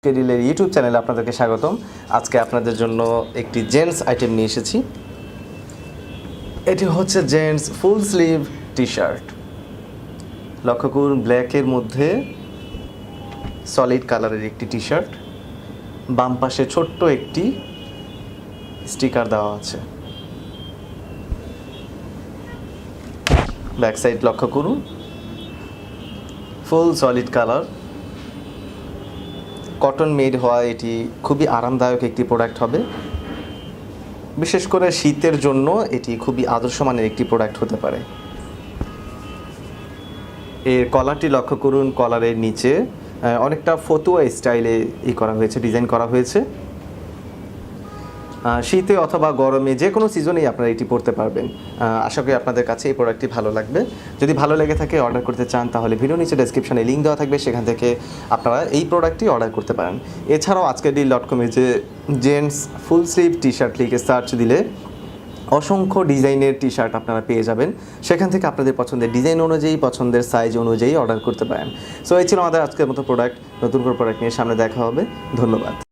আজকেডিলের YouTube চ্যানেলে আপনাদেরকে স্বাগতম। আজকে আপনাদের জন্য একটি জেন্টস আইটেম নিয়ে এসেছি। এটি হচ্ছে gents full sleeve T shirt. লক্ষ্য করুন, ব্ল্যাকের মধ্যে সলিড কালারের একটি টি শার্ট। বাম পাশে ছোট্ট একটি স্টিকার দেওয়া আছে। ব্যাক সাইড লক্ষ্য করুন, ফুল সলিড কালার, কটন মেড হওয়া এটি খুবই আরামদায়ক একটি প্রোডাক্ট হবে। বিশেষ করে শীতের জন্য এটি খুবই আদর্শ মানের একটি প্রোডাক্ট হতে পারে। এর কলারটি লক্ষ্য করুন, কলারের নিচে অনেকটা ফতুয়া স্টাইলে করা হয়েছে, ডিজাইন করা হয়েছে। শীতে অথবা গরমে যে কোনো সিজনেই আপনারা এটি পরতে পারবেন। আশা করি আপনাদের কাছে এই প্রোডাক্টটি ভালো লাগবে। যদি ভালো লেগে থাকে, অর্ডার করতে চান, তাহলে ভিডিও নিচে ডেসক্রিপশনে লিঙ্ক দেওয়া থাকবে, সেখান থেকে আপনারা এই প্রোডাক্টটি অর্ডার করতে পারেন। এছাড়াও আজকেরডিল.com-এ যে gents full sleeve T shirt লিখে সার্চ দিলে অসংখ্য ডিজাইনের টি শার্ট আপনারা পেয়ে যাবেন। সেখান থেকে আপনাদের পছন্দের ডিজাইন অনুযায়ী, পছন্দের সাইজ অনুযায়ী অর্ডার করতে পারেন। সো এই ছিল আমাদের আজকের মতো প্রোডাক্ট। নতুন করে প্রোডাক্ট নিয়ে সামনে দেখা হবে। ধন্যবাদ।